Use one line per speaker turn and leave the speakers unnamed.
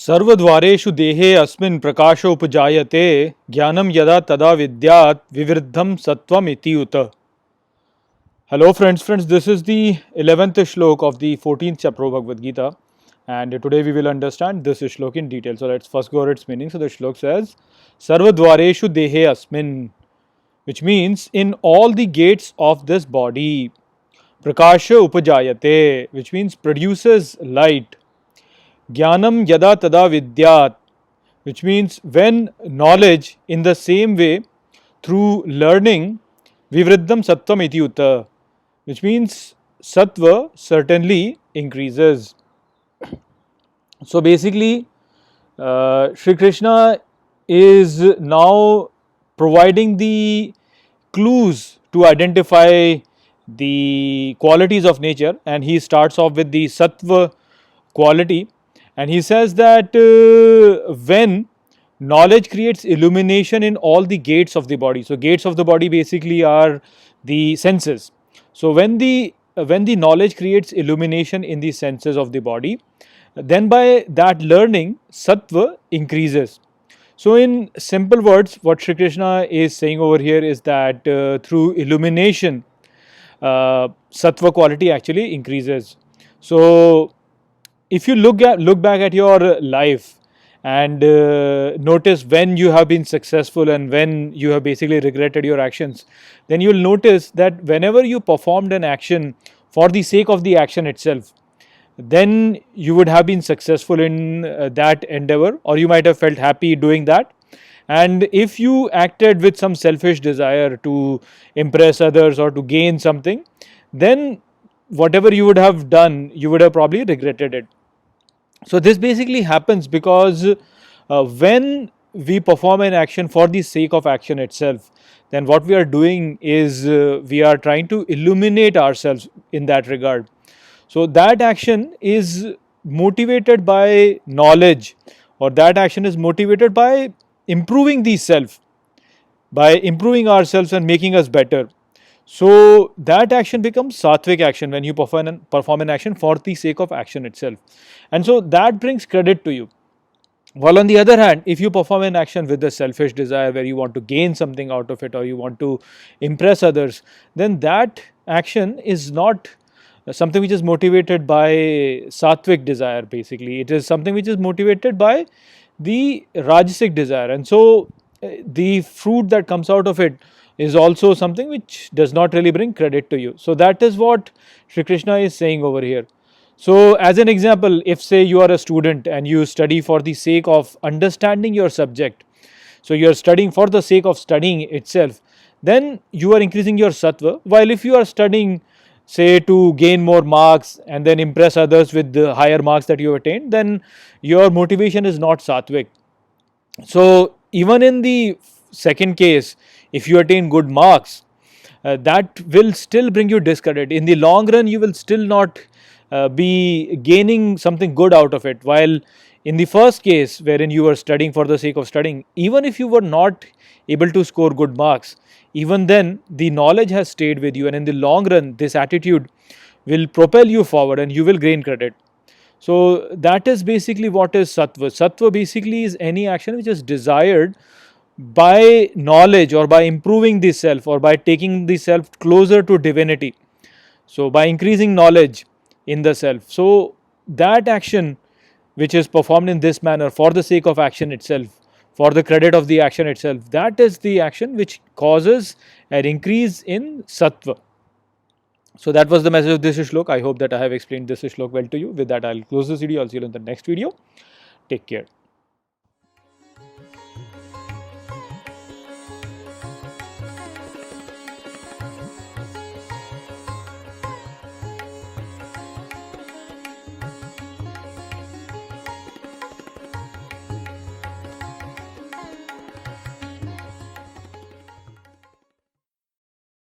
सर्वद्वारेषु देहे अस्मिन् प्रकाशोपजायते ज्ञानं यदा तदा विद्यात् विवृद्धं सत्वम इति उत. Hello friends, this is the 11th shlok of the 14th chapter of Bhagavad Gita, and today we will understand this shlok in detail. So let's first go over its meaning. So the shlok says, Sarvadvareshu dehe asmin, which means in all the gates of this body, prakasha upajayate, which means produces light. Jnanam yada tada vidyat, which means when knowledge in the same way through learning, vivriddham sattvam iti uta, which means sattva certainly increases. So basically, Shri Krishna is now providing the clues to identify the qualities of nature, and he starts off with the sattva quality. And he says that when knowledge creates illumination in all the gates of the body. So gates of the body basically are the senses. So when the knowledge creates illumination in the senses of the body, then by that learning, sattva increases. So in simple words, what Shri Krishna is saying over here is that through illumination, sattva quality actually increases. So if you look back at your life and notice when you have been successful and when you have basically regretted your actions, then you will notice that whenever you performed an action for the sake of the action itself, then you would have been successful in that endeavor, or you might have felt happy doing that. And if you acted with some selfish desire to impress others or to gain something, then whatever you would have done, you would have probably regretted it. So this basically happens because when we perform an action for the sake of action itself, then what we are doing is we are trying to illuminate ourselves in that regard. So that action is motivated by knowledge, or that action is motivated by improving the self, by improving ourselves and making us better. So that action becomes sattvic action when you perform an action for the sake of action itself. And so that brings credit to you. While on the other hand, if you perform an action with a selfish desire where you want to gain something out of it or you want to impress others, then that action is not something which is motivated by sattvic desire basically. It is something which is motivated by the rajasic desire. And so the fruit that comes out of it is also something which does not really bring credit to you. So that is what Shri Krishna is saying over here. So as an example, if say you are a student and you study for the sake of understanding your subject, so you are studying for the sake of studying itself, then you are increasing your sattva. While if you are studying say to gain more marks and then impress others with the higher marks that you have attained, then your motivation is not sattvic. So even in the second case, if you attain good marks, that will still bring you discredit. In the long run, you will still not be gaining something good out of it. While in the first case, wherein you were studying for the sake of studying, even if you were not able to score good marks, even then the knowledge has stayed with you, and in the long run, this attitude will propel you forward and you will gain credit. So that is basically what is sattva. Sattva basically is any action which is desired by knowledge or by improving the self or by taking the self closer to divinity. So by increasing knowledge in the self. So that action which is performed in this manner for the sake of action itself, for the credit of the action itself, that is the action which causes an increase in sattva. So that was the message of this shlok. I hope that I have explained this shlok well to you. With that, I will close this video. I will see you in the next video. Take care.